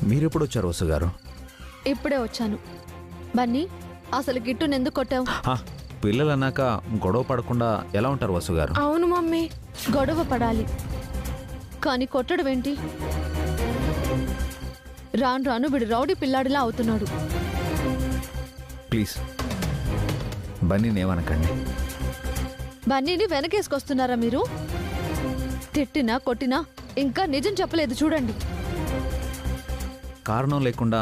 మీరెప్పుడు వచ్చారు వసు గారు? ఇప్పుడే వచ్చాను. బన్నీ, అసలు గిట్టును ఎందుకు కొట్టావు? పిల్లలు అన్నాక గొడవ పడకుండా ఎలా ఉంటారు వసు గారు? అవును మమ్మీ, గొడవ పడాలి, కానీ కొట్టడం ఏంటి? రాను రాను వీడు రౌడీ పిల్లాడిలా అవుతున్నాడు. ప్లీజ్ బన్నీని ఏమనకండి. బన్నీని వెనకేసుకొస్తున్నారా మీరు? తిట్టినా కొట్టినా ఇంకా నిజం చెప్పలేదు చూడండి. కారణం లేకుండా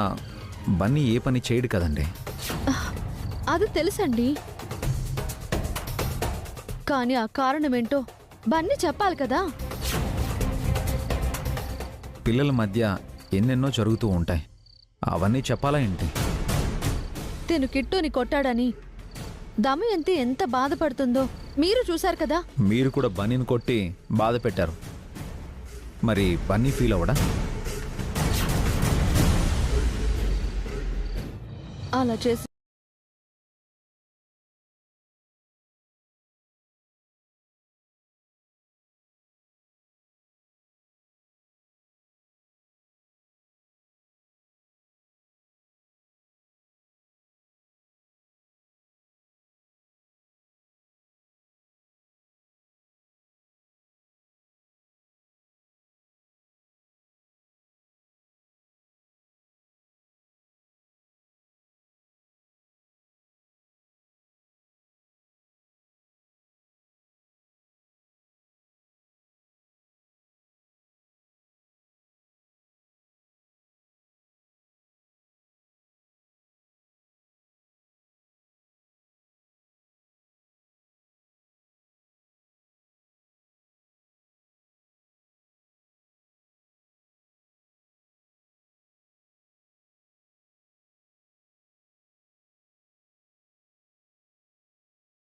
బన్నీ ఏ పని చేయడు కదండి. అది తెలుసండి, కానీ ఆ కారణమేంటో బన్నీ చెప్పాలి కదా. పిల్లల మధ్య ఎన్నెన్నో జరుగుతూ ఉంటాయి, అవన్నీ చెప్పాలా ఏంటి? తిను కిట్టుని కొట్టాడని దమయంతి ఎంత బాధపడుతుందో మీరు చూశారు కదా. మీరు కూడా బన్నీని కొట్టి బాధ పెట్టారు, మరి బన్నీ ఫీల్ అవ్వడా? అలా చేసి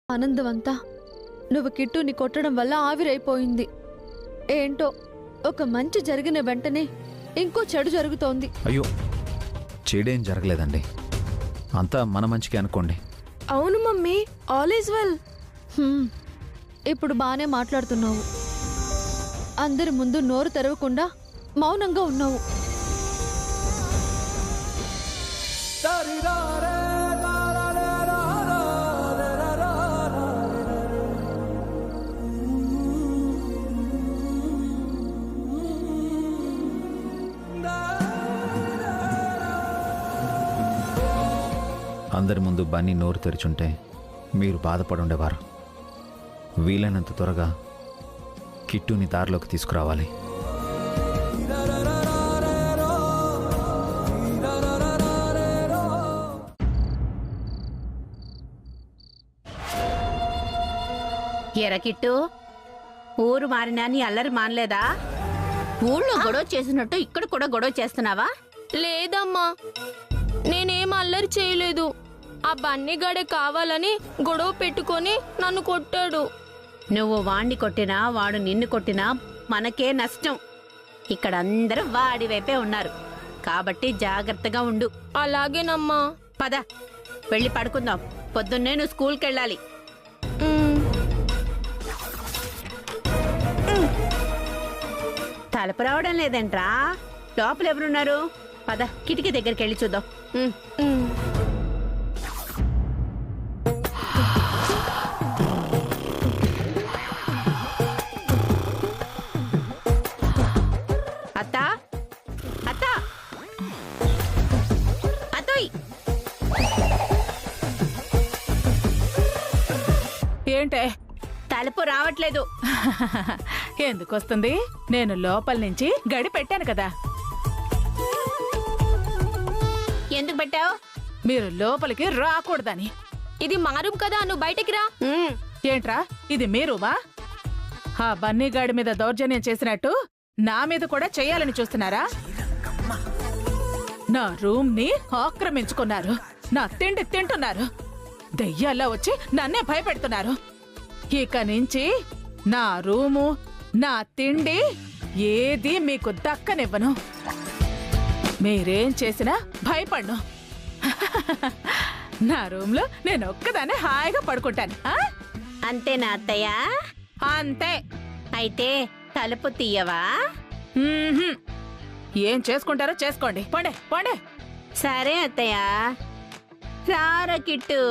ఆనందమంతా నువ్వు కిట్టుని కొట్టడం వల్ల ఆవిరైపోయింది. ఏంటో ఒక మంచి జరిగిన వెంటనే ఇంకో చెడు జరుగుతోంది. అయ్యో, చెడేం జరగలేదండి, అంతా మన మంచికి అనుకోండి. అవును మమ్మీ, ఆల్ ఈజ్ వెల్. ఇప్పుడు బానే మాట్లాడుతున్నావు, అందరి ముందు నోరు తెరవకుండా మౌనంగా ఉన్నావు. అందరి ముందు బన్నీ నోరు తెరిచుంటే మీరు బాధపడుండేవారు. వీలైనంత త్వరగా కిట్టుని దారిలోకి తీసుకురావాలి. ఎరా కిట్టు, ఊరు మారినా నీ అల్లరి మానలేదా? ఊళ్ళో గొడవ చేసినట్టు ఇక్కడ కూడా గొడవ చేస్తున్నావా? లేదమ్మా, నేనేం అల్లరి చేయలేదు. ఆ బన్నీగాడే కావాలని గొడవ పెట్టుకొని నన్ను కొట్టాడు. నువ్వు వాణ్ణి కొట్టినా వాడు నిన్ను కొట్టినా మనకే నష్టం. ఇక్కడ అందరూ వాడి వైపే ఉన్నారు, కాబట్టి జాగ్రత్తగా ఉండు. అలాగేనమ్మా. పద, వెళ్ళి పడుకుందాం. పొద్దున్నే నువ్వు స్కూల్కి వెళ్ళాలి. తలుపు రావడం లేదేంట్రా? లోపల ఎవరున్నారు? పద, కిటికీ దగ్గరికి వెళ్ళి చూద్దాం. అత్తా, అత్తా, అత్తోయ్. ఏంటే? తలుపు రావట్లేదు. ఎందుకొస్తుంది? నేను లోపల నుంచి గడి పెట్టాను కదా. ఎందుకు పెట్టావు? మీరు లోపలికి రాకూడదని. ఇది మా రూమ్ కదా, నువ్వు బయటికి రా. ఏంట్రా, ఇది మీ రూమా? ఆ బన్నీగాడి మీద దౌర్జన్యం చేసినట్టు నా మీద కూడా చెయ్యాలని చూస్తున్నారా? నా రూమ్ ని ఆక్రమించుకున్నారు, నా తిండి తింటున్నారు, దెయ్యాల్లో వచ్చి నన్నే భయపెడుతున్నారు. ఇక నుంచి నా రూము, నా తిండి ఏది మీకు దక్కనివ్వను. మీరేం చేసినా భయపడ్ను. నా రూమ్ లో నేను ఒక్కదానే హాయిగా పడుకుంటాను. అంతేనా అత్తయ్య? అంతే. అయితే తలుపు తీయవా? ఏం చేసుకుంటారో చేసుకోండి. పోండే పోండే. సరే అత్తయ్య, రారా కిట్టు.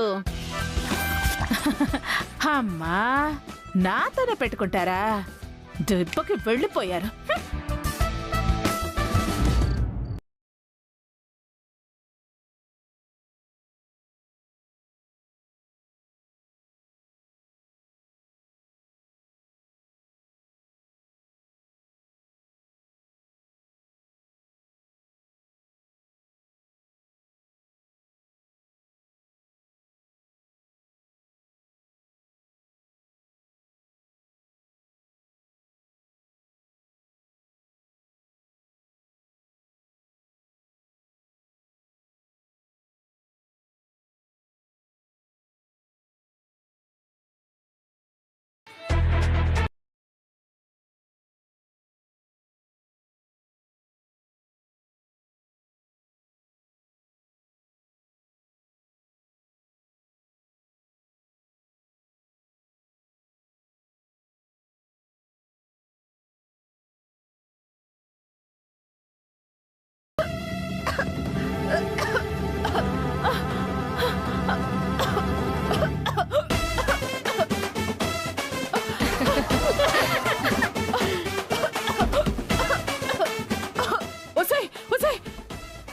అమ్మా, నాతోనే పెట్టుకుంటారా? దెబ్బకి వెళ్ళిపోయారు.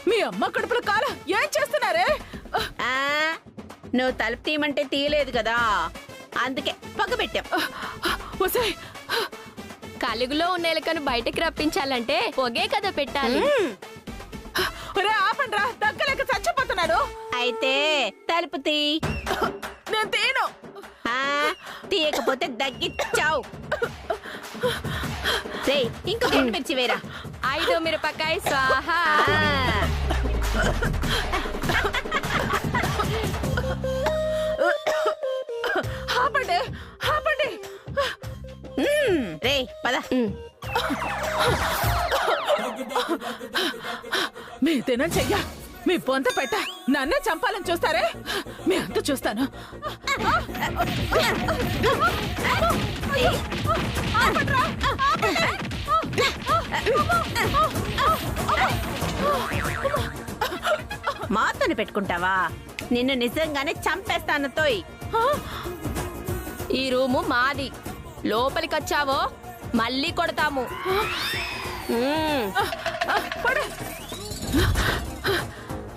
మీ అమ్మ కడుపులో కాల ఏం చేస్తున్నారే? నువ్వు తలుపు తీయమంటే తీయలేదు కదా, అందుకే పక్క పెట్టాం. కలుగులో ఉన్న ఎలుకను బయటకి రప్పించాలంటే పొగే కదా పెట్టాలి. ఆపండ్రా, దగ్గలేక చచ్చిపోతున్నాడు. అయితే తలుపు తీ. నేను తీను. తీయకపోతే దగ్గిచ్చావు. ఇంకొక మిర్చి వేరా. 5 మిరపకాయ స్వాహా. ఆపండి ఆపండి. రే పద. మీ తినం చెయ్య, మీ పొంత పెట్ట నన్నే చంపాలని చూస్తారే? మీ అంత చూస్తాను. మాతోని పెట్టుకుంటావా? నిన్ను నిజంగానే చంపేస్తాను తోయ్. ఈ రూము మాది, లోపలికి వచ్చావో మళ్ళీ కొడతాము.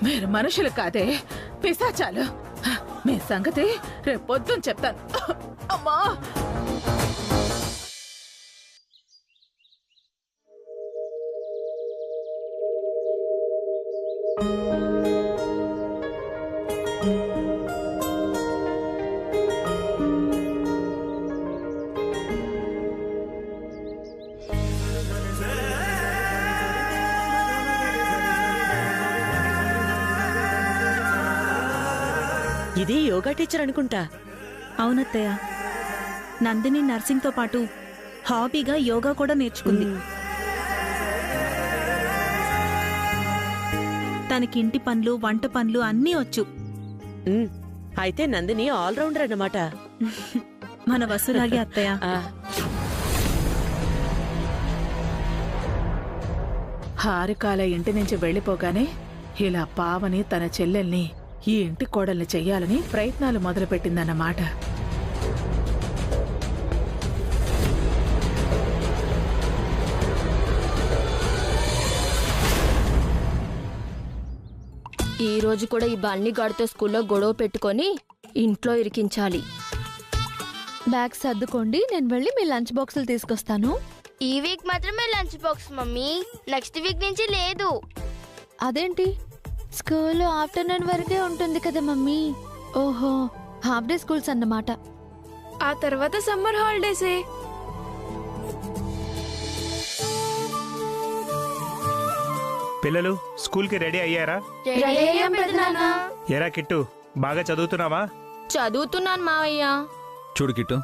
మీరు మనుషులు కాదే, పిశాచాలు. మీ సంగతి రేపు పొద్దున చెప్తాను. అమ్మా, ఇది యోగా టీచర్ అనుకుంటా. అవునత్తయ్య, నందిని నర్సింగ్తో పాటు హాబీగా యోగా కూడా నేర్చుకుంది. తనకి ఇంటి పనులు, వంట పనులు అన్నీ వచ్చు. అయితే నందిని ఆల్రౌండర్ అన్నమాట. మన వసులాగే అత్తయ్య. హారికాల ఇంటి నుంచి వెళ్లిపోగానే ఇలా పావని తన చెల్లెల్ని ఈ ఇంటి కోడల్ని చెయ్యాలని ప్రయత్నాలు మొదలుపెట్టిందన్నమాట. ఈ రోజు కూడా ఈ బన్నీ గాడితో స్కూల్లో గొడవ పెట్టుకొని ఇంట్లో ఇరికించాలి. బ్యాగ్ సర్దుకోండి, నేను వెళ్ళి మీ లంచ్ బాక్సులు తీసుకొస్తాను. ఈ వీక్ మాత్రమే lunch box mummy, next week నుంచి లేదు. అదేంటి, స్కూల్ ఆఫ్టర్నూన్ వరకే ఉంటుంది కదా మమ్మీ. ఓహో, హాఫ్ డే స్కూల్స్ అన్నమాట. ఆ తర్వాత సమ్మర్ హాలిడేసే. పిల్లలు స్కూల్కి రెడీ అయ్యారా? ఎరా కిట్టు, బాగా చదువుతున్నావా? చదువుతున్నాను మావయ్య. చూడు కిట్టు,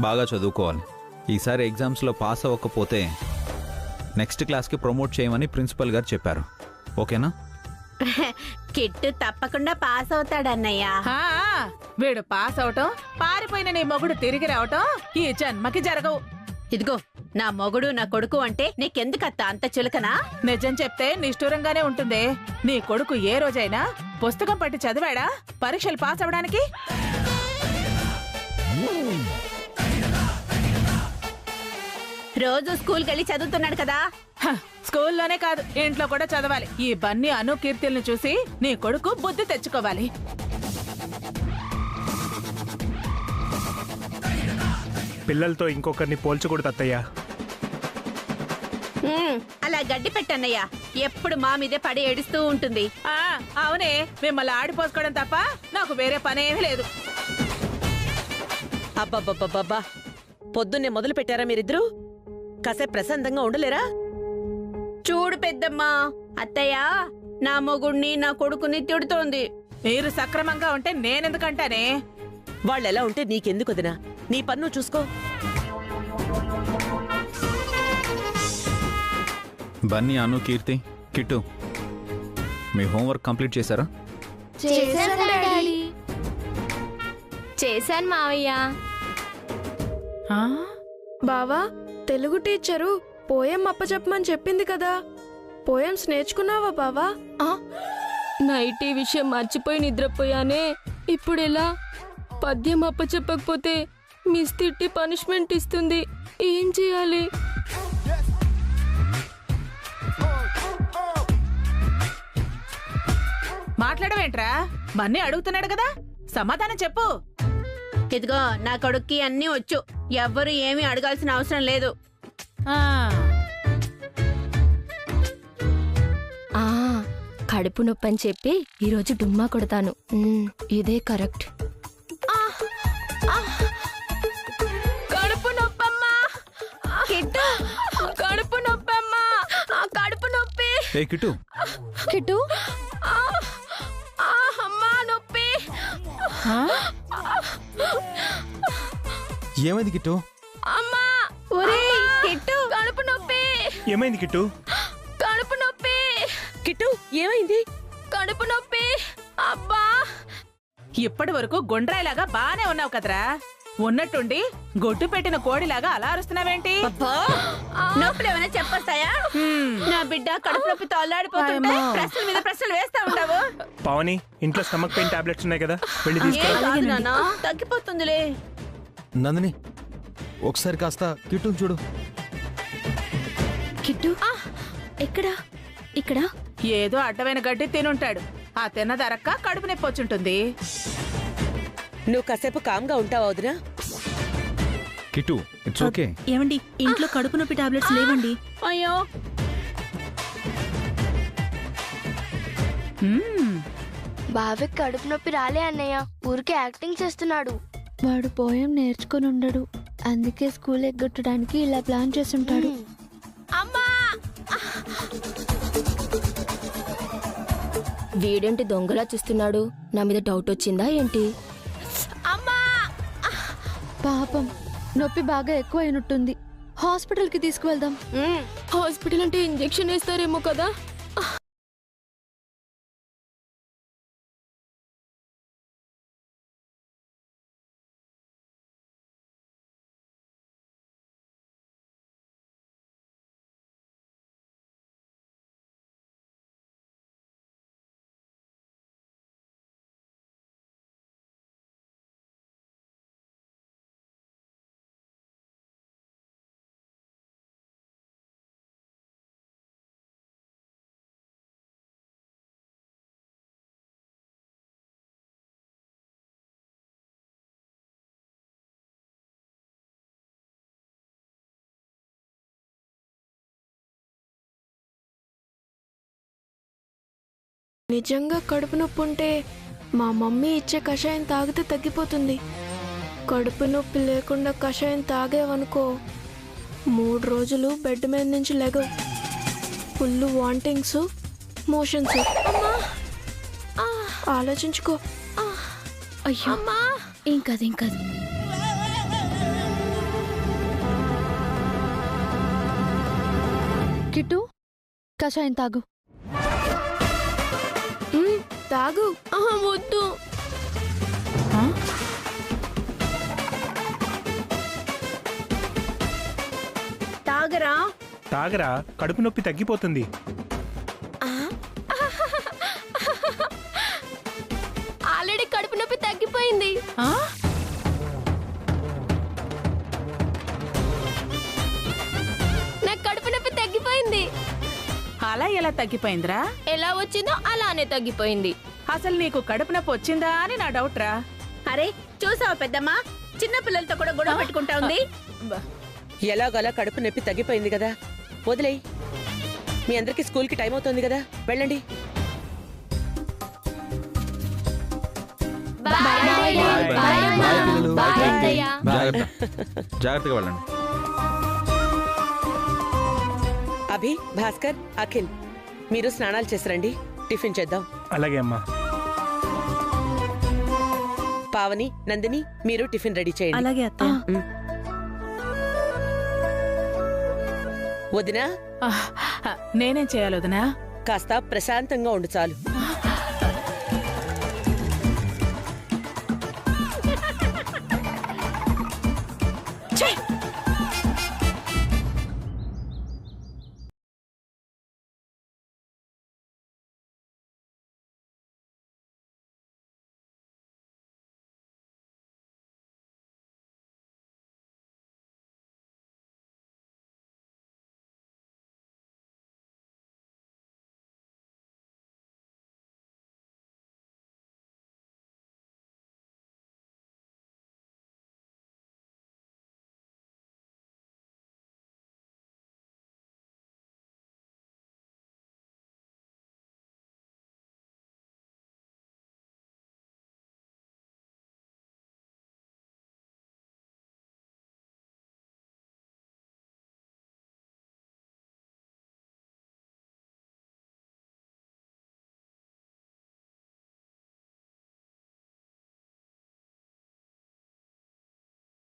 బాగా చదువుకోవాలి. ఈసారి ఎగ్జామ్స్లో పాస్ అవ్వకపోతే నెక్స్ట్ క్లాస్కి ప్రమోట్ చేయమని ప్రిన్సిపల్ గారు చెప్పారు. ఓకేనా? కిట్టు తప్పకుండా పాస్ అవుతాడన్నయ్య. వీడు పాస్ అవటం, పారిపోయిన నీ మొగుడు తిరిగి రావటం ఈ జన్మకి జరగవు. ఇదిగో నా మొగుడు నా కొడుకు అంటే నీకెందుకత్త అంత చులకనా? నిజం చెప్తే నిష్ఠూరంగానే ఉంటుంది. నీ కొడుకు ఏ రోజైనా పుస్తకం పట్టి చదివాడా పరీక్షలు పాస్ అవడానికి? రోజు స్కూల్కి వెళ్ళి చదువుతున్నాడు కదా. స్కూల్లోనే కాదు, ఇంట్లో కూడా చదవాలి. ఈ బన్నీ అను కీర్తిల్ని చూసి నీ కొడుకు బుద్ధి తెచ్చుకోవాలి. పిల్లలతో ఇంకొకరిని పోల్చకూడదు అత్తయ్య. అలా గడ్డి పెట్టన్నయ్యా, ఎప్పుడు మా మీదే పడి ఏడుస్తూ ఉంటుంది. అవునే, మిమ్మల్ని ఆడిపోసుకోవడం తప్ప నాకు వేరే పనేమీ లేదు. అబ్బబ్బబ్బబ్బా, పొద్దున్నే మొదలు పెట్టారా మీరిద్దరూ? కాసేపు ప్రశాంతంగా ఉండలేరా? చూడు పెద్దమ్మా, అత్తయ్య నా మొగుడిని నా కొడుకుని తిడుతోంది. మీరు సక్రమంగా ఉంటే నేనెందుకంటానే? వాళ్ళెలా ఉంటే నీకెందుకు వదినా? నీ పన్ను చూసుకో. బన్నీ, అను, కీర్తి, కిట్టు, మీ హోంవర్క్ కంప్లీట్ చేశారా? చేశాను మావయ్య. బావా, తెలుగు టీచరు పోయం అప్పచెప్పమని చెప్పింది కదా, పోయమ్స్ నేర్చుకున్నావా బావా? నైటీ విషయం మర్చిపోయి నిద్రపోయానే. ఇప్పుడెలా? పద్యం అప్పచెప్పకపోతే మిస్ తిట్టి పనిష్మెంట్ ఇస్తుంది. ఏం చేయాలి? మాట్లాడవేంట్రా? బన్నీ అడుగుతున్నాడు కదా, సమాధానం చెప్పు. ఇదిగో నా కొడుక్కి అన్నీ వచ్చు, ఎవ్వరు ఏమీ అడగాల్సిన అవసరం లేదు. కడుపు నొప్పి అని చెప్పి ఈరోజు డుమ్మా కొడతాను. ఇదే కరెక్ట్. కడుపు నొప్పమ్మా, కడుపు నొప్పమ్మా, కడుపు నొప్పి. కిట్టు, కిట్టు, అమ్మా నొప్పి. ఏమైంది కిట్టు? అమ్మా, ఒరేయ్ కిట్టు, కడుపు నొప్పి. ఏమైంది కిట్టు? కడుపు నొప్పి. కిట్టు, ఏమైంది? కడుపు నొప్పి. అబ్బా, ఇప్పటి వరకు గుండ్రాయిలాగా బానే ఉన్నావు కదరా, ఉన్నట్టుండి గొడ్డు పెట్టిన కోడిలాగా అలా అరుస్తున్నావేంటి? నొప్పులు ఏమైనా చెప్పొస్తాయా? నా బిడ్డ కడుపు నొప్పితో అల్లాడిపోతుంటే ప్రశ్నల మీద ప్రశ్నలు వేస్తా ఉంటావు. పావని, ఇంట్లో స్టమక్ పెయిన్ టాబ్లెట్స్ ఉన్నాయి కదా, వెళ్ళి తీసుకురా. కాదు నాన్న, తగ్గిపోతుందిలే. నందిని, ఒకసారి కాస్త కిట్టును చూడు. కిట్టు, ఎక్కడా? ఇక్కడ ఏదో అడ్డమైన గడ్డి తినుంటాడు. ఆ తిన్నదరక్క కడుపు నొప్పి వచ్చుంటుంది. నువ్వు కాసేపు కామ్గా ఉంటావా వదినా? Kittu, it's okay. ఏమండి, ఇంట్లో కడుపు నొప్పి టాబ్లెట్స్ లేవండి. అయ్యో, బావకి కడుపు నొప్పి రాలే అన్నయ్య, ఊరికే యాక్టింగ్ చేస్తున్నాడు. వాడు పోయం నేర్చుకుని ఉండడు, అందుకే స్కూల్ ఎగ్గొట్టడానికి ఇలా ప్లాన్ చేస్తుంటాడు. వీడేంటి దొంగలా చూస్తున్నాడు? నా మీద డౌట్ వచ్చిందా ఏంటి? పాపం, నొప్పి బాగా ఎక్కువ అయినట్టుంది. హాస్పిటల్కి తీసుకువెళ్దాం. హాస్పిటల్ అంటే ఇంజెక్షన్ వేస్తారేమో కదా. నిజంగా కడుపు నొప్పి ఉంటే మా మమ్మీ ఇచ్చే కషాయం తాగితే తగ్గిపోతుంది. కడుపు నొప్పి లేకుండా కషాయం తాగేవనుకో 3 రోజులు బెడ్ మీద నుంచి లెగవు. Full vomitings, motions. ఆలోచించుకో. అయ్యో, ఏం కాదు, ఏం కాదు. కిట్టు, కషాయం తాగు. తాగు. వద్దు. తాగరా. తాగరా, కడుపు నొప్పి తగ్గిపోతుంది. ఆల్రెడీ కడుపు నొప్పి తగ్గిపోయింది. ఆ? నాకు కడుపు నొప్పి తగ్గిపోయింది. అలా ఎలా తగ్గిపోయిందిరా? ఎలా వచ్చిందో అలానే తగ్గిపోయింది. అసలు నీకు కడుపు నొప్పి వచ్చిందా అని నా డౌట్ రా. అరే చూసావా పెద్దమ్మా, చిన్న పిల్లలతో కూడా గొడవ పెట్టుకుంటా ఉంది. ఎలాగోలా కడుపు నొప్పి తగ్గిపోయింది కదా, వదిలేయ్. మీ అందరికి స్కూల్కి టైం అవుతుంది కదా, వెళ్ళండి. జాగ్రత్తగా వెళ్ళండి. అభి, భాస్కర్, అఖిల్, మీరు స్నానాలు చేసిరండి, టిఫిన్ చేద్దాం. అలాగే అమ్మా. పావని, నందిని, మీరు టిఫిన్ రెడీ చేయండి. అలాగే అత్తయ్య. వదినా, నేనేం చేయాలి వదినా? కాస్త ప్రశాంతంగా ఉండు చాలు.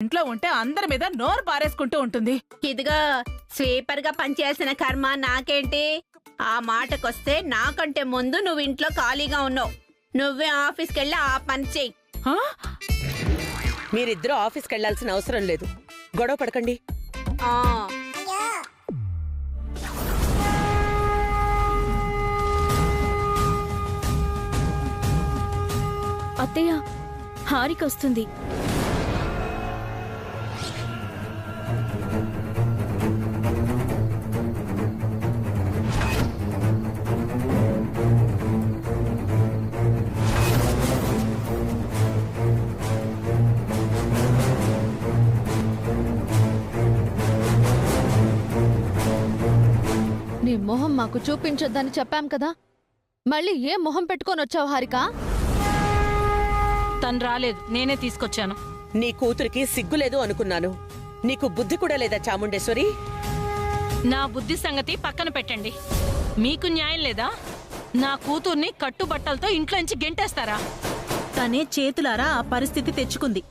ఇంట్లో ఉంటే అందరి మీద నోరు పారేసుకుంటూ ఉంటుంది. ఇదిగా స్వీపర్ గా పనిచేయాల్సిన కర్మ నాకేంటి? ఆ మాటకొస్తే నాకంటే ముందు నువ్వు ఇంట్లో ఖాళీగా ఉన్నావు. నువ్వే ఆఫీస్కి వెళ్ళి ఆ పని చెయ్యి. మీరిద్దరూ ఆఫీస్కి వెళ్లాల్సిన అవసరం లేదు, గొడవ పడకండి. అత్తయ్య, హారిక వస్తుంది. నీ మొహం మాకు చూపించొద్దని చెప్పాం కదా, మళ్ళీ ఏ మొహం పెట్టుకొని వచ్చావు హారిక? తను రాలేదు, నేనే తీసుకొచ్చాను. నీ కూతురికి సిగ్గులేదు అనుకున్నాను, నీకు బుద్ధి కూడా లేదా చాముండేశ్వరి? నా బుద్ధి సంగతి పక్కన పెట్టండి. మీకు న్యాయం లేదా? నా కూతుర్ని కట్టుబట్టలతో ఇంట్లోంచి గెంటేస్తారా? తనే చేతులారా ఆ పరిస్థితి తెచ్చుకుంది.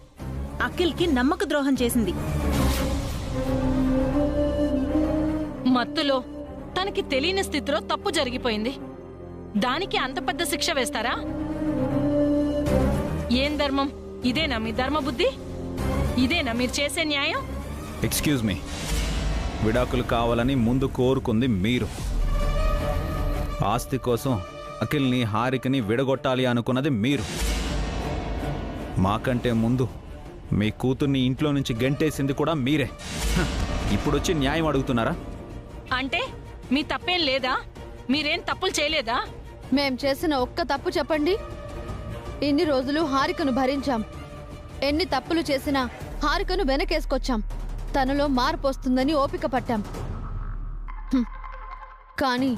అఖిల్కి నమ్మక ద్రోహం చేసింది. మత్తులో తనకి తెలియని స్థితిలో తప్పు జరిగిపోయింది. దానికి అంత పెద్ద శిక్ష వేస్తారా? ఏం ధర్మం? ఇదేనా మీ ధర్మ బుద్ధి? ఇదేనా మీరు చేసే న్యాయం? ఎక్స్క్యూజ్ మీ, విడాకులు కావాలని ముందు కోరుకుంది మీరు. ఆస్తి కోసం అఖిల్ని హారికని విడగొట్టాలి అనుకున్నది మీరు. మాకంటే ముందు మీ కూతుర్ని ఇంట్లో నుంచి గెంటేసింది కూడా మీరే. ఇప్పుడొచ్చి న్యాయం అడుగుతున్నారా? అంటే మీ తప్పేం లేదా? మీరేం తప్పులు చేయలేదా? మేం చేసిన ఒక్క తప్పు చెప్పండి. ఇన్ని రోజులు హారికను భరించాం. ఎన్ని తప్పులు చేసినా హారికను వెనకేసుకొచ్చాం. తనలో మార్పు వస్తుందని ఓపిక పట్టాం. కానీ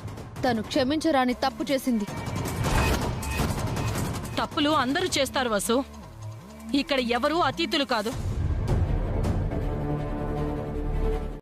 తను క్షమించరాని తప్పు చేసింది. తప్పులు అందరూ చేస్తారు వసు. ఇక్కడ ఎవరూ అతీతులు కాదు.